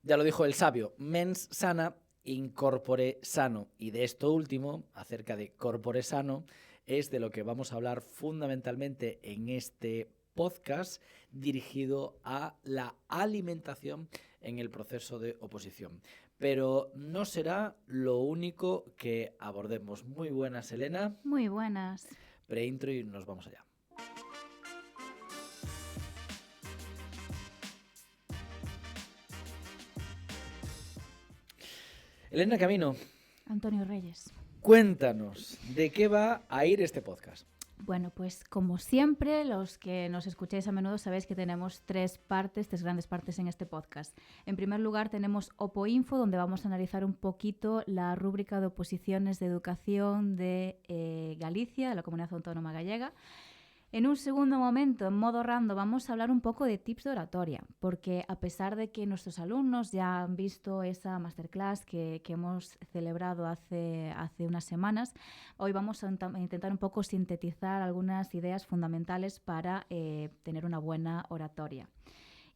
Ya lo dijo el sabio, mens sana, in corpore sano. Y de esto último, acerca de corpore sano, es de lo que vamos a hablar fundamentalmente en este podcast dirigido a la alimentación en el proceso de oposición. Pero no será lo único que abordemos. Muy buenas, Elena. Muy buenas. Preintro y nos vamos allá. Elena Camino. Antonio Reyes. Cuéntanos, ¿de qué va a ir este podcast? Bueno, pues como siempre, los que nos escucháis a menudo sabéis que tenemos tres grandes partes en este podcast. En primer lugar tenemos OPOINFO, donde vamos a analizar un poquito la rúbrica de oposiciones de educación de Galicia, de la Comunidad Autónoma Gallega. En un segundo momento, en modo random, vamos a hablar un poco de tips de oratoria, porque a pesar de que nuestros alumnos ya han visto esa masterclass que hemos celebrado hace unas semanas, hoy vamos a intentar un poco sintetizar algunas ideas fundamentales para tener una buena oratoria.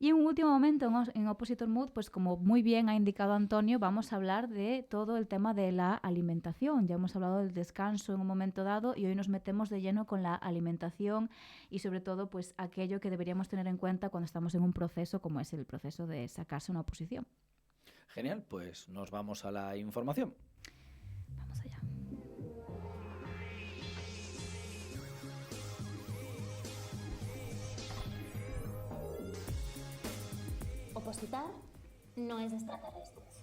Y en un último momento, en Oppositor Mood, pues como muy bien ha indicado Antonio, vamos a hablar de todo el tema de la alimentación. Ya hemos hablado del descanso en un momento dado y hoy nos metemos de lleno con la alimentación y sobre todo pues aquello que deberíamos tener en cuenta cuando estamos en un proceso como es el proceso de sacarse una oposición. Genial, pues nos vamos a la información. Vamos allá. Opositar no es extraterrestres.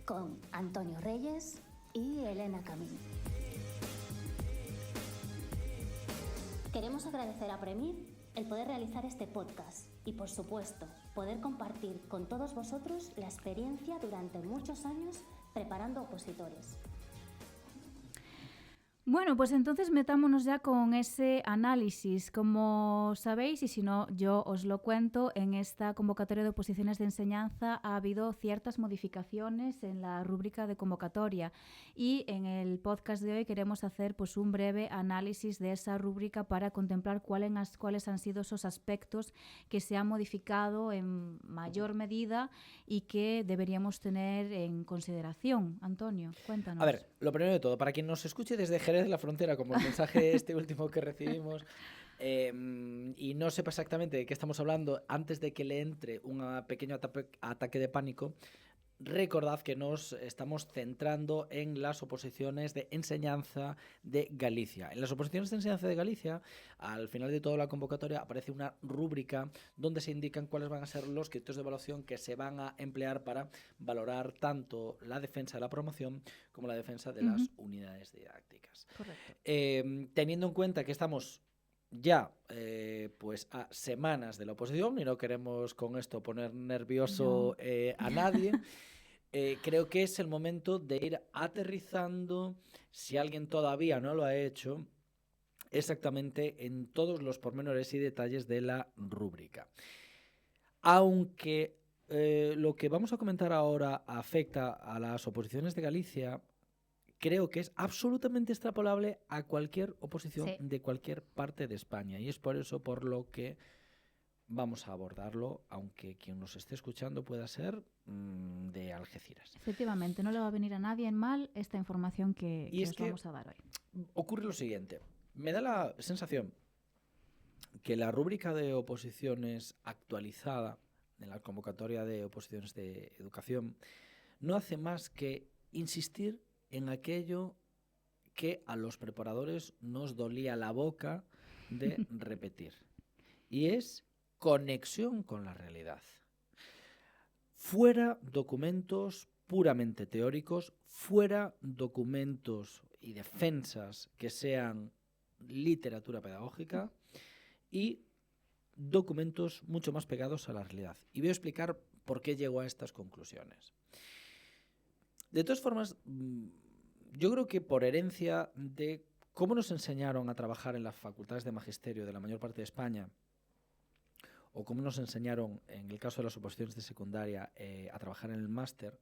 Con Antonio Reyes y Elena Camino. Queremos agradecer a Premir el poder realizar este podcast y, por supuesto, poder compartir con todos vosotros la experiencia durante muchos años preparando opositores. Bueno, pues entonces metámonos ya con ese análisis. Como sabéis, y si no, yo os lo cuento, en esta convocatoria de oposiciones de enseñanza ha habido ciertas modificaciones en la rúbrica de convocatoria y en el podcast de hoy queremos hacer pues un breve análisis de esa rúbrica para contemplar cuáles han sido esos aspectos que se han modificado en mayor medida y que deberíamos tener en consideración. Antonio, cuéntanos. A ver, lo primero de todo, para quien nos escuche desde Jerez de la Frontera, como el mensaje este último que recibimos, y no sepa exactamente de qué estamos hablando, antes de que le entre un pequeño ataque de pánico, recordad que nos estamos centrando en las oposiciones de enseñanza de Galicia. En las oposiciones de enseñanza de Galicia, al final de toda la convocatoria, aparece una rúbrica donde se indican cuáles van a ser los criterios de evaluación que se van a emplear para valorar tanto la defensa de la promoción como la defensa de las unidades didácticas. Correcto. Teniendo en cuenta que estamos ya pues a semanas de la oposición y no queremos con esto poner nervioso a nadie, creo que es el momento de ir aterrizando, si alguien todavía no lo ha hecho, exactamente en todos los pormenores y detalles de la rúbrica. Aunque lo que vamos a comentar ahora afecta a las oposiciones de Galicia, creo que es absolutamente extrapolable a cualquier oposición de cualquier parte de España. Y es por eso por lo que vamos a abordarlo, aunque quien nos esté escuchando pueda ser de Algeciras. Efectivamente, no le va a venir a nadie en mal esta información que os vamos a dar hoy. Ocurre lo siguiente. Me da la sensación que la rúbrica de oposiciones actualizada en la convocatoria de oposiciones de educación no hace más que insistir en aquello que a los preparadores nos dolía la boca de repetir. Y es conexión con la realidad. Fuera documentos puramente teóricos, fuera documentos y defensas que sean literatura pedagógica y documentos mucho más pegados a la realidad. Y voy a explicar por qué llego a estas conclusiones. De todas formas, yo creo que por herencia de cómo nos enseñaron a trabajar en las facultades de magisterio de la mayor parte de España, o cómo nos enseñaron, en el caso de las oposiciones de secundaria, a trabajar en el máster,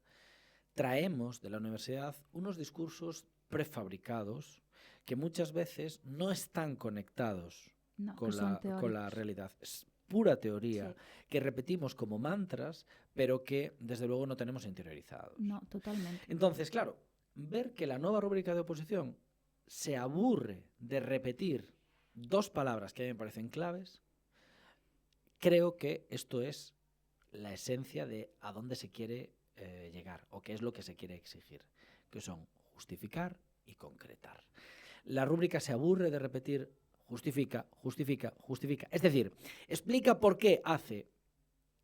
traemos de la universidad unos discursos prefabricados que muchas veces no están conectados con la realidad. pura teoría, Sí. que repetimos como mantras, pero que desde luego no tenemos interiorizados. No, totalmente. Entonces, claro, ver que la nueva rúbrica de oposición se aburre de repetir 2 palabras que a mí me parecen claves, creo que esto es la esencia de a dónde se quiere llegar o qué es lo que se quiere exigir, que son justificar y concretar. La rúbrica se aburre de repetir justifica, justifica, justifica. Es decir, explica por qué hace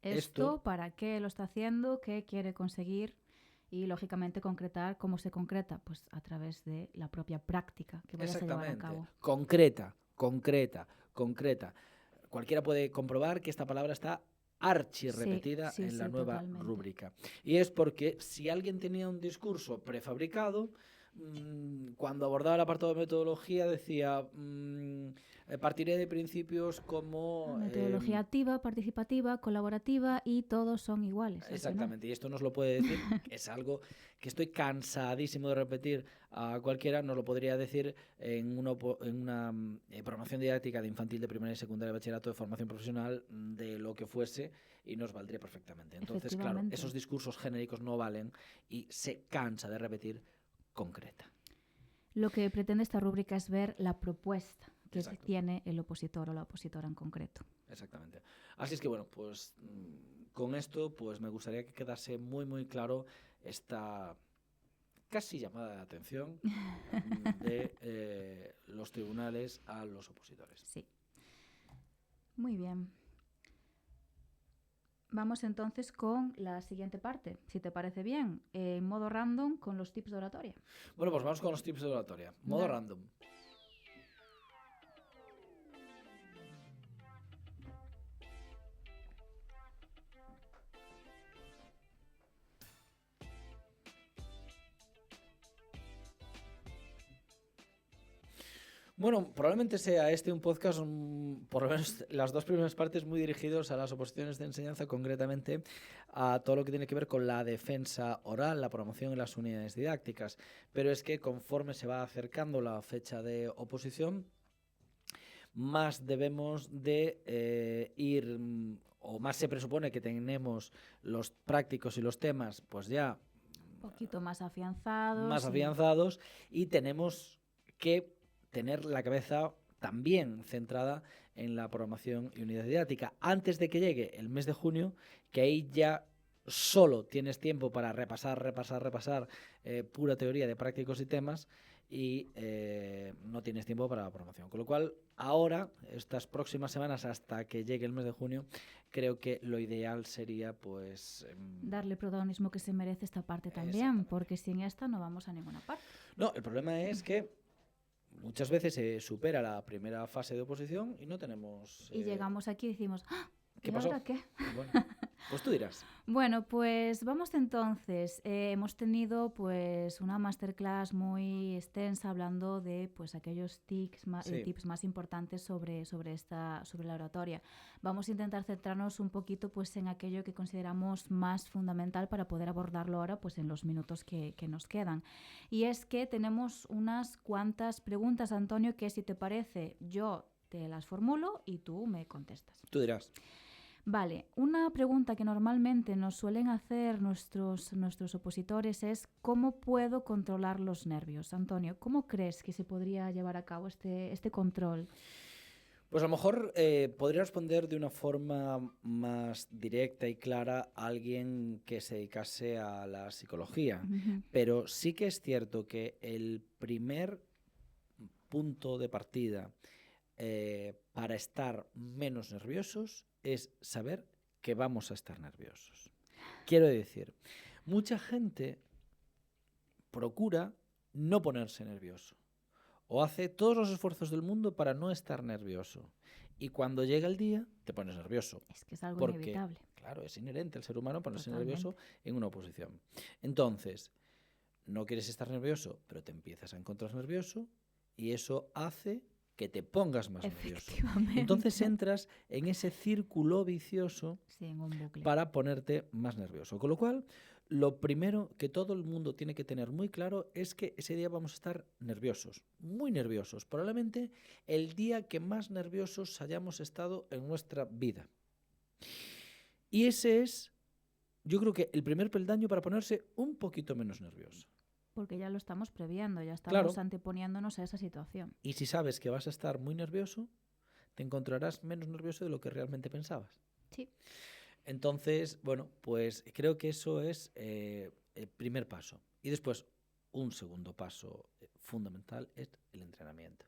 Esto, ¿para qué lo está haciendo? ¿Qué quiere conseguir? Y, lógicamente, concretar. ¿Cómo se concreta? Pues a través de la propia práctica que vayas a llevar a cabo. Concreta, concreta, concreta. Cualquiera puede comprobar que esta palabra está archi repetida en la nueva totalmente. rúbrica. Y es porque si alguien tenía un discurso prefabricado, cuando abordaba el apartado de metodología decía partiré de principios como... Metodología activa, participativa, colaborativa y todos son iguales. Exactamente, y esto nos lo puede decir, es algo que estoy cansadísimo de repetir a cualquiera, nos lo podría decir en una programación didáctica de infantil, de primaria y secundaria, de bachillerato, de formación profesional, de lo que fuese, y nos valdría perfectamente. Entonces, claro, esos discursos genéricos no valen y se cansa de repetir concreta. Lo que pretende esta rúbrica es ver la propuesta que tiene el opositor o la opositora en concreto. Exactamente. Así es que, bueno, pues con esto pues me gustaría que quedase muy, muy claro esta casi llamada de atención de los tribunales a los opositores. Sí. Muy bien. Vamos entonces con la siguiente parte, si te parece bien, en modo random con los tips de oratoria. Bueno, pues vamos con los tips de oratoria. Modo random. Bueno, probablemente sea un podcast, por lo menos las 2 primeras partes, muy dirigidos a las oposiciones de enseñanza, concretamente a todo lo que tiene que ver con la defensa oral, la promoción en las unidades didácticas. Pero es que conforme se va acercando la fecha de oposición, más debemos de ir, o más se presupone que tenemos los prácticos y los temas, pues ya un poquito más afianzados. Más afianzados, y tenemos que tener la cabeza también centrada en la programación y unidad didáctica antes de que llegue el mes de junio, que ahí ya solo tienes tiempo para repasar pura teoría de prácticos y temas, y no tienes tiempo para la programación. Con lo cual, ahora, estas próximas semanas hasta que llegue el mes de junio, creo que lo ideal sería pues darle protagonismo que se merece esta parte también, porque sin esta no vamos a ninguna parte. No, el problema es que muchas veces se supera la primera fase de oposición y no tenemos... Y llegamos aquí y decimos, ¡ah! ¿Qué ¿Y pasó? ahora qué? Bueno, pues tú dirás. Bueno, pues vamos entonces. Hemos tenido pues una masterclass muy extensa hablando de pues aquellos tips más importantes sobre la oratoria. Vamos a intentar centrarnos un poquito pues en aquello que consideramos más fundamental para poder abordarlo ahora pues en los minutos que nos quedan. Y es que tenemos unas cuantas preguntas, Antonio, que si te parece yo te las formulo y tú me contestas. Tú dirás. Vale, una pregunta que normalmente nos suelen hacer nuestros opositores es ¿cómo puedo controlar los nervios? Antonio, ¿cómo crees que se podría llevar a cabo este control? Pues a lo mejor podría responder de una forma más directa y clara a alguien que se dedicase a la psicología, pero sí que es cierto que el primer punto de partida para estar menos nerviosos es saber que vamos a estar nerviosos. Quiero decir, mucha gente procura no ponerse nervioso o hace todos los esfuerzos del mundo para no estar nervioso, y cuando llega el día te pones nervioso. Es que es algo inevitable. Claro, es inherente al ser humano ponerse nervioso en una oposición. Entonces, no quieres estar nervioso, pero te empiezas a encontrar nervioso y eso hace que te pongas más nervioso. Entonces entras en ese círculo vicioso en un bucle para ponerte más nervioso. Con lo cual, lo primero que todo el mundo tiene que tener muy claro es que ese día vamos a estar nerviosos, muy nerviosos. Probablemente el día que más nerviosos hayamos estado en nuestra vida. Y ese es, yo creo que el primer peldaño para ponerse un poquito menos nervioso. Porque ya lo estamos previendo, ya estamos Claro. anteponiéndonos a esa situación. Y si sabes que vas a estar muy nervioso, te encontrarás menos nervioso de lo que realmente pensabas. Sí. Entonces, bueno, pues creo que eso es el primer paso. Y después, un segundo paso fundamental es el entrenamiento.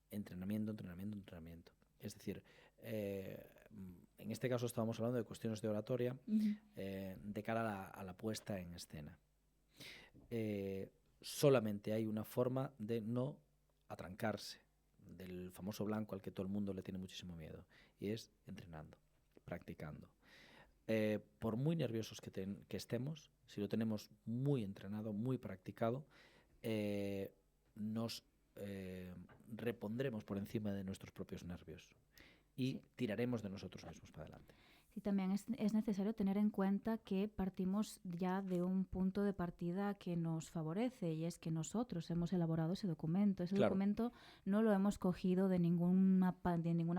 Entrenamiento. Es decir, en este caso estábamos hablando de cuestiones de oratoria de cara a la puesta en escena. Solamente hay una forma de no atrancarse del famoso blanco al que todo el mundo le tiene muchísimo miedo, y es entrenando, practicando. Por muy nerviosos que estemos, si lo tenemos muy entrenado, muy practicado, nos repondremos por encima de nuestros propios nervios y tiraremos de nosotros mismos para adelante. Sí, también es necesario tener en cuenta que partimos ya de un punto de partida que nos favorece, y es que nosotros hemos elaborado ese documento. Ese documento no lo hemos cogido de ninguna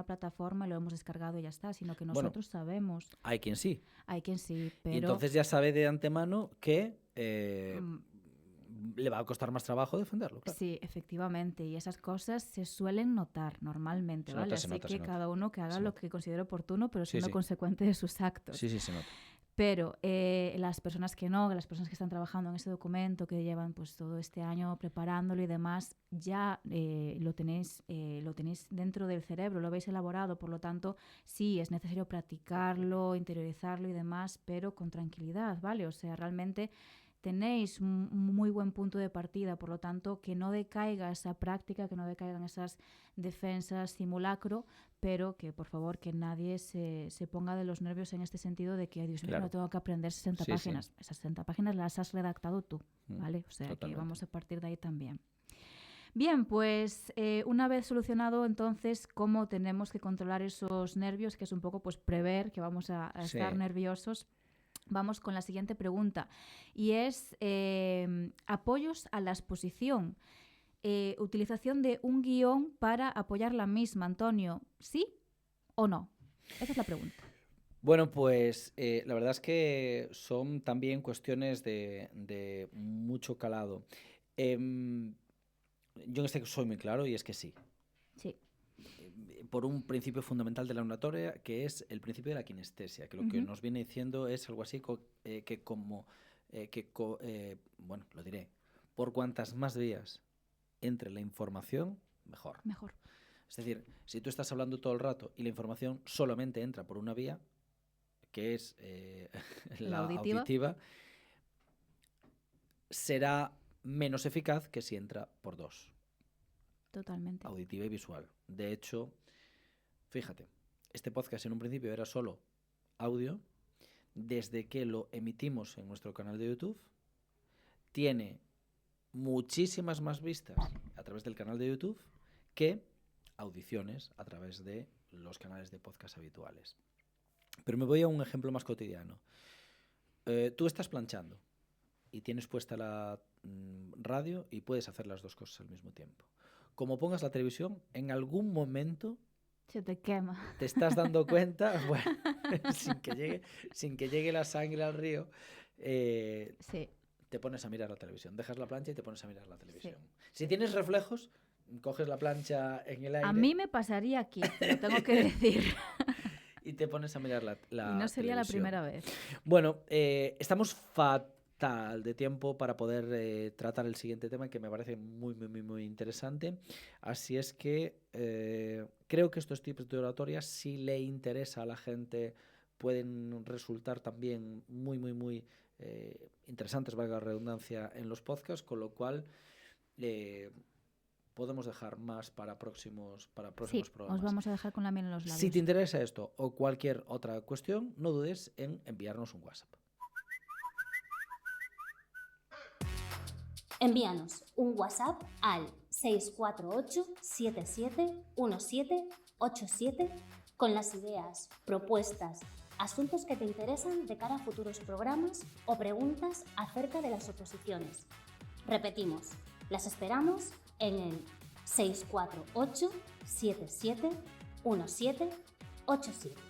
plataforma y lo hemos descargado y ya está, sino que nosotros sabemos. Hay quien sí. Hay quien sí, pero... Y entonces ya sabe de antemano que le va a costar más trabajo defenderlo. Claro. Sí, efectivamente, y esas cosas se suelen notar normalmente, ¿vale? Así que cada uno que haga lo que considere oportuno, pero siendo consecuente de sus actos. Sí, se nota. Pero las personas que no, las personas que están trabajando en ese documento, que llevan pues todo este año preparándolo y demás, ya lo tenéis dentro del cerebro, lo habéis elaborado, por lo tanto, sí, es necesario practicarlo, interiorizarlo y demás, pero con tranquilidad, ¿vale? O sea, realmente tenéis un muy buen punto de partida, por lo tanto, que no decaiga esa práctica, que no decaigan esas defensas simulacro, pero que, por favor, que nadie se ponga de los nervios en este sentido de que, ay, Dios mío, no tengo que aprender 60 páginas. Sí. Esas 60 páginas las has redactado tú, ¿vale? O sea, totalmente. Que vamos a partir de ahí también. Bien, pues una vez solucionado entonces cómo tenemos que controlar esos nervios, que es un poco pues prever que vamos a estar nerviosos, vamos con la siguiente pregunta, y es apoyos a la exposición. Utilización de un guión para apoyar la misma, Antonio, ¿sí o no? Esa es la pregunta. Bueno, pues la verdad es que son también cuestiones de mucho calado. Yo en este caso soy muy claro, y es que sí. Sí. Por un principio fundamental de la oratoria, que es el principio de la kinestesia, que lo que nos viene diciendo es algo así bueno, lo diré, por cuantas más vías entre la información, mejor. Es decir, si tú estás hablando todo el rato y la información solamente entra por una vía, que es la auditiva, será menos eficaz que si entra por dos. Totalmente. Auditiva y visual. De hecho, fíjate, este podcast en un principio era solo audio. Desde que lo emitimos en nuestro canal de YouTube, tiene muchísimas más vistas a través del canal de YouTube que audiciones a través de los canales de podcast habituales. Pero me voy a un ejemplo más cotidiano. Tú estás planchando y tienes puesta la radio y puedes hacer las dos cosas al mismo tiempo. Como pongas la televisión, en algún momento se te quema. Te estás dando cuenta, bueno, sin que llegue la sangre al río, sí. Te pones a mirar la televisión. Dejas la plancha y te pones a mirar la televisión. Sí. Si tienes reflejos, coges la plancha en el aire. A mí me pasaría aquí, lo tengo que decir. Y te pones a mirar la y no sería televisión. La primera vez. Bueno, estamos fatal de tiempo para poder tratar el siguiente tema, que me parece muy interesante. Así es que creo que estos tipos de oratoria, si le interesa a la gente, pueden resultar también muy interesantes, valga la redundancia, en los podcasts, con lo cual podemos dejar más para próximos programas. Os vamos a dejar con la miel en los labios. Si te interesa esto o cualquier otra cuestión, no dudes en enviarnos un WhatsApp. Envíanos un WhatsApp al 648-771787 con las ideas, propuestas, asuntos que te interesan de cara a futuros programas o preguntas acerca de las oposiciones. Repetimos, las esperamos en el 648 77 1787.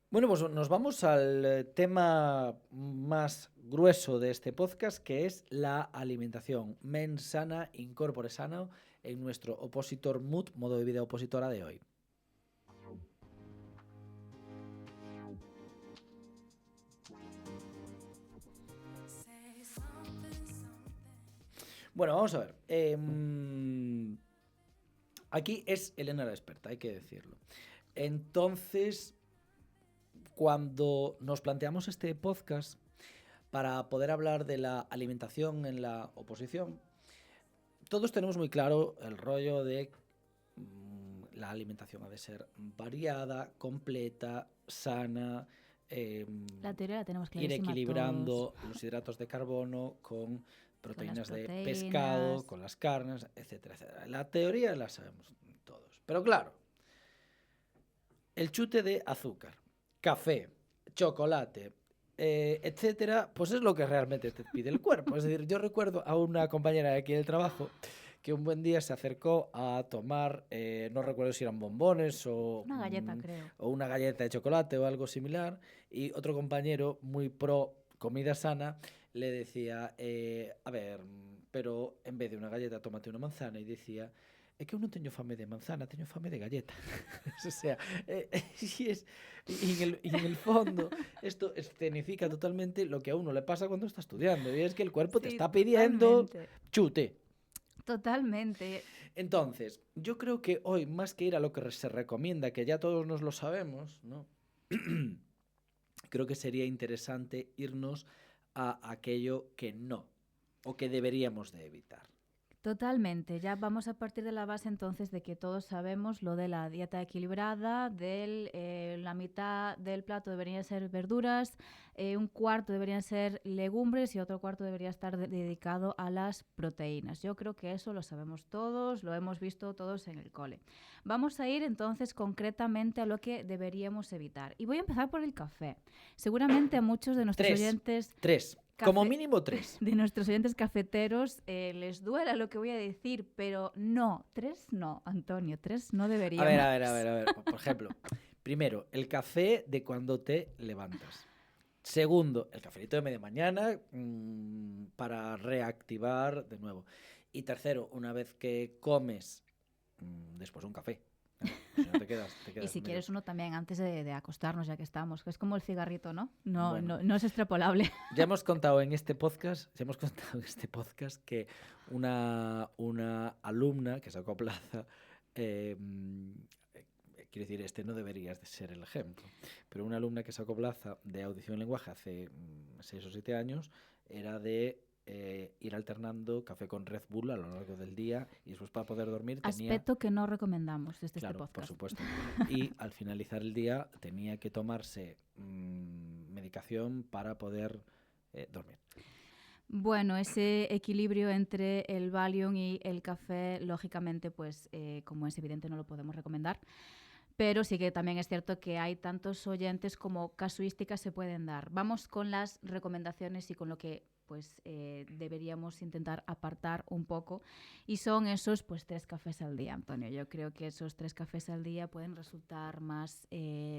Bueno, pues nos vamos al tema más grueso de este podcast, que es la alimentación. Mens sana, incorpore sano, en nuestro opositor mood, modo de vida opositora de hoy. Bueno, vamos a ver. Aquí es Elena la experta, hay que decirlo. Entonces, cuando nos planteamos este podcast para poder hablar de la alimentación en la oposición, todos tenemos muy claro el rollo de la alimentación ha de ser variada, completa, sana, La teoría la tenemos ir clarísima equilibrando todos. los hidratos de carbono con proteínas de proteínas. pescado, con las carnes, etcétera, etcétera. La teoría la sabemos todos. Pero claro, el chute de azúcar, café, chocolate, etcétera, pues es lo que realmente te pide el cuerpo. Es decir, yo recuerdo a una compañera de aquí del trabajo que un buen día se acercó a tomar, no recuerdo si eran bombones o Una galleta, creo. o una galleta de chocolate o algo similar, y otro compañero muy pro comida sana le decía, a ver, pero en vez de una galleta tómate una manzana, y decía, é que eu non teño fame de manzana, teño fame de galleta. O sea, y en el fondo esto escenifica totalmente lo que a uno le pasa cuando está estudiando, y es que el cuerpo te Sí, está pidiendo totalmente. chute. Totalmente. Entonces, yo creo que hoy, más que ir a lo que se recomienda, que ya todos nos lo sabemos, ¿no? Creo que sería interesante irnos a aquello que no, o que deberíamos de evitar. Totalmente. Ya vamos a partir de la base entonces de que todos sabemos lo de la dieta equilibrada, la mitad del plato deberían ser verduras, un cuarto deberían ser legumbres y otro cuarto debería estar dedicado a las proteínas. Yo creo que eso lo sabemos todos, lo hemos visto todos en el cole. Vamos a ir entonces concretamente a lo que deberíamos evitar. Y voy a empezar por el café. Seguramente a muchos de nuestros oyentes... Tres. Como mínimo 3. De nuestros oyentes cafeteros les duela lo que voy a decir, pero no, 3 no, Antonio, 3 no deberíamos. A ver. Por ejemplo, primero, el café de cuando te levantas. Segundo, el cafelito de media mañana para reactivar de nuevo. Y tercero, una vez que comes, después un café. Si no te quedas y si medio... quieres uno también antes de acostarnos, ya que estamos, que es como el cigarrito, ¿no? Bueno. No es extrapolable. Ya hemos contado en este podcast que una alumna que sacó plaza, quiero decir, este no deberías de ser el ejemplo, pero una alumna que sacó plaza de audición y lenguaje hace 6 o 7 años era de ir alternando café con Red Bull a lo largo del día, y después para poder dormir tenía... Aspecto que no recomendamos desde Claro, este podcast. por supuesto. Y al finalizar el día tenía que tomarse medicación para poder dormir. Bueno, ese equilibrio entre el Valium y el café, lógicamente, pues como es evidente, no lo podemos recomendar. Pero sí que también es cierto que hay tantos oyentes como casuísticas se pueden dar. Vamos con las recomendaciones y con lo que pues deberíamos intentar apartar un poco, y son esos pues 3 cafés al día, Antonio. Yo creo que esos 3 cafés al día pueden resultar más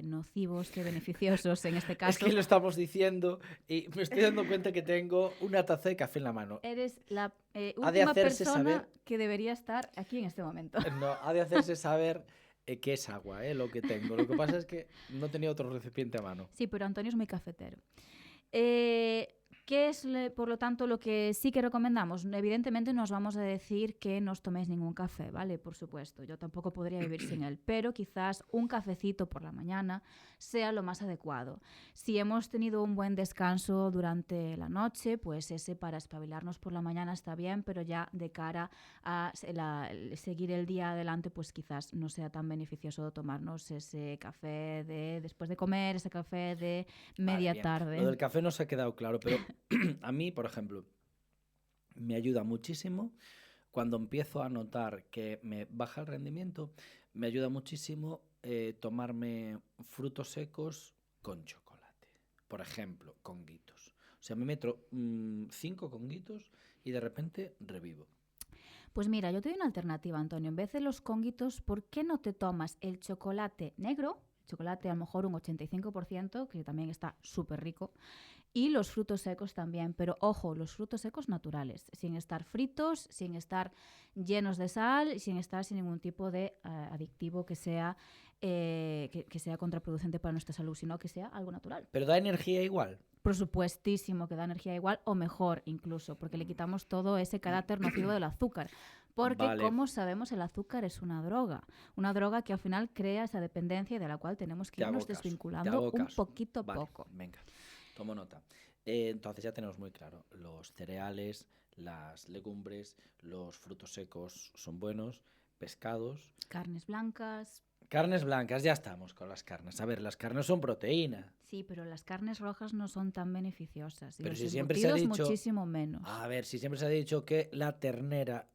nocivos que beneficiosos en este caso. Es que lo estamos diciendo y me estoy dando cuenta que tengo una taza de café en la mano. Eres la Ha de última hacerse persona saber... que debería estar aquí en este momento. No, ha de hacerse saber que es agua, lo que tengo. Lo que pasa es que no tenía otro recipiente a mano. Sí, pero Antonio es muy cafetero. ¿Qué es, por lo tanto, lo que sí que recomendamos? Evidentemente no os vamos a decir que no os toméis ningún café, ¿vale? Por supuesto, yo tampoco podría vivir sin él, pero quizás un cafecito por la mañana sea lo más adecuado. Si hemos tenido un buen descanso durante la noche, pues ese para espabilarnos por la mañana está bien, pero ya de cara a seguir el día adelante, pues quizás no sea tan beneficioso tomarnos ese café de después de comer, ese café de media tarde. Lo del café no se ha quedado claro, pero a mí, por ejemplo, me ayuda muchísimo cuando empiezo a notar que me baja el rendimiento, me ayuda muchísimo tomarme frutos secos con chocolate. Por ejemplo, conguitos. O sea, me meto 5 conguitos y de repente revivo. Pues mira, yo te doy una alternativa, Antonio. En vez de los conguitos, ¿por qué no te tomas el chocolate negro? Chocolate a lo mejor un 85%, que también está súper rico. Y los frutos secos también, pero ojo, los frutos secos naturales, sin estar fritos, sin estar llenos de sal, sin estar sin ningún tipo de adictivo que sea contraproducente para nuestra salud, sino que sea algo natural. ¿Pero da energía igual? Por supuestísimo que da energía igual o mejor incluso, porque le quitamos todo ese carácter nocivo del azúcar. Porque, Vale. como sabemos, el azúcar es una droga que al final crea esa dependencia y de la cual tenemos que Te hago irnos caso, desvinculando un poquito a Vale, poco. venga, tomo nota. Entonces ya tenemos muy claro, los cereales, las legumbres, los frutos secos son buenos, pescados, Carnes blancas. carnes blancas, ya estamos con las carnes. A ver, las carnes son proteína. Sí, pero las carnes rojas no son tan beneficiosas. Y Pero los si siempre se ha embutidos dicho- muchísimo menos. A ver, si siempre se ha dicho que la ternera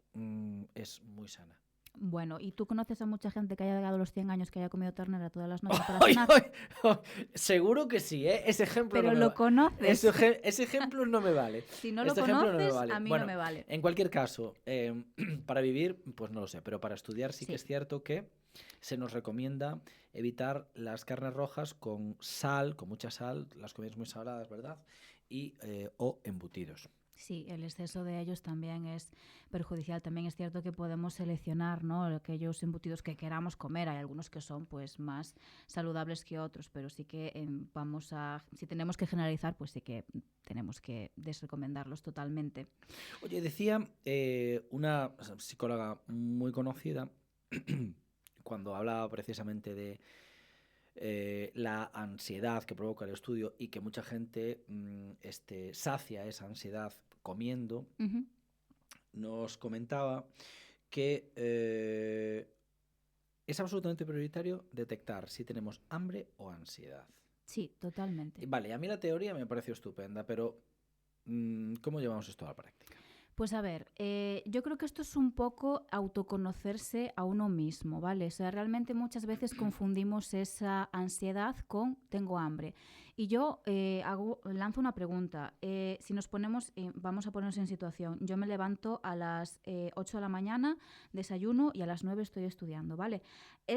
es muy sana. Bueno, ¿y tú conoces a mucha gente que haya llegado a los 100 años que haya comido ternera todas las noches para Ay, cenar? ay, seguro que sí, ¿eh? Ese ejemplo Pero no me lo va- conoces. Ese ejemplo no me vale. Si no lo Este ejemplo conoces, no me vale. a mí Bueno, no me vale. En cualquier caso, para vivir, pues no lo sé, pero para estudiar sí que Sí. es cierto que se nos recomienda evitar las carnes rojas con sal, con mucha sal, las comidas muy saladas, ¿verdad? Y o embutidos. Sí, el exceso de ellos también es perjudicial. También es cierto que podemos seleccionar, ¿no?, aquellos embutidos que queramos comer. Hay algunos que son pues más saludables que otros, pero sí que si tenemos que generalizar, pues sí que tenemos que desrecomendarlos totalmente. Oye, decía una psicóloga muy conocida cuando hablaba precisamente de la ansiedad que provoca el estudio y que mucha gente sacia esa ansiedad comiendo, Ujú. nos comentaba que es absolutamente prioritario detectar si tenemos hambre o ansiedad. Sí, totalmente. Vale, a mí la teoría me pareció estupenda, pero ¿cómo llevamos esto a la práctica? Pues a ver, yo creo que esto es un poco autoconocerse a uno mismo, ¿vale? O sea, realmente muchas veces confundimos esa ansiedad con tengo hambre. Y yo lanzo una pregunta. Si nos ponemos, vamos a ponernos en situación. Yo me levanto a las 8 de la mañana, desayuno y a las 9 estoy estudiando, ¿vale?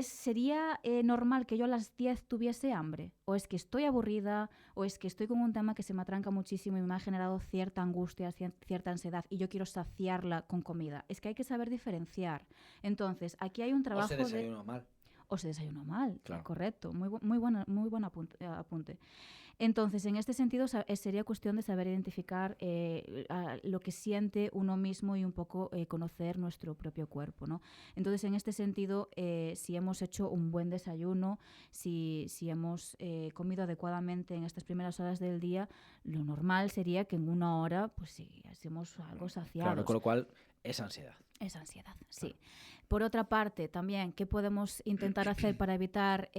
¿Sería normal que yo a las 10 tuviese hambre? ¿O es que estoy aburrida? ¿O es que estoy con un tema que se me atranca muchísimo y me ha generado cierta angustia, cierta ansiedad y yo quiero saciarla con comida? Es que hay que saber diferenciar. Entonces, aquí hay un trabajo O se desayuna mal. O se desayuna mal, Claro. correcto. Muy buen apunte. Entonces, en este sentido, sería cuestión de saber identificar lo que siente uno mismo y un poco conocer nuestro propio cuerpo, ¿no? Entonces, en este sentido, si hemos hecho un buen desayuno, si hemos comido adecuadamente en estas primeras horas del día, lo normal sería que en una hora, pues sí, hacemos algo saciados. Claro, con lo cual es ansiedad. Es ansiedad, sí. Por otra parte, también, ¿qué podemos intentar hacer para evitar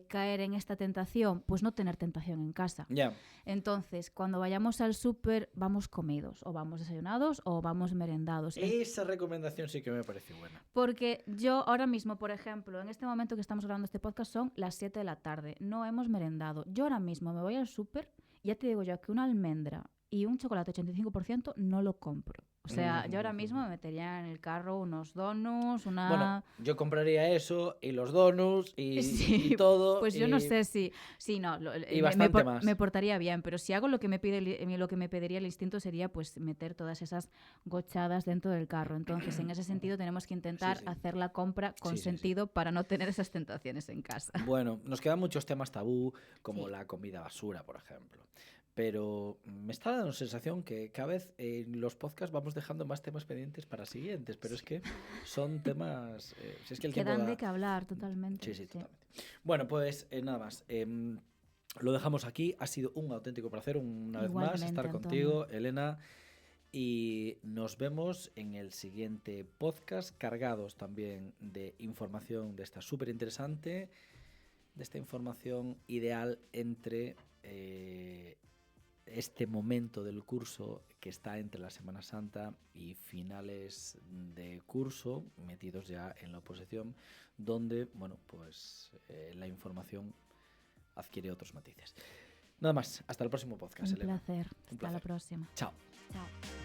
caer en esta tentación? Pues no tener tentación en casa. Ya. Entonces, cuando vayamos al súper, vamos comidos, o vamos desayunados, o vamos merendados. Esa recomendación sí que me parece buena. Porque yo ahora mismo, por ejemplo, en este momento que estamos grabando este podcast son las 7 de la tarde. No hemos merendado. Yo ahora mismo me voy al súper y ya te digo yo que una almendra y un chocolate 85% no lo compro. O sea, yo ahora mismo me metería en el carro unos donuts, una... Bueno, yo compraría eso y los donuts y, Sí, y todo. Pues yo no sé si... Sí, no, Y bastante más. me portaría bien, pero si hago lo que me pediría el instinto sería pues meter todas esas gochadas dentro del carro. Entonces, en ese sentido tenemos que intentar Sí. hacer la compra con Sí. sentido para no tener esas tentaciones en casa. Bueno, nos quedan muchos temas tabú, como Sí. la comida basura, por ejemplo. Pero me está dando la sensación que cada vez en los podcasts vamos dejando más temas pendientes para siguientes, pero es que son temas... si es que el tiempo Quedan da- de qué hablar totalmente. Sí, totalmente. Bueno, pues nada más. Lo dejamos aquí. Ha sido un auténtico placer una vez más Igualmente, estar Antonio. contigo, Elena. Y nos vemos en el siguiente podcast, cargados también de información de esta súper interesante, de esta información ideal entre este momento del curso que está entre la Semana Santa y finales de curso, metidos ya en la oposición, donde, bueno, pues la información adquiere otros matices. Nada más, hasta el próximo podcast, Un Elena. placer. Un Hasta la placer. próxima. Chao. Chao.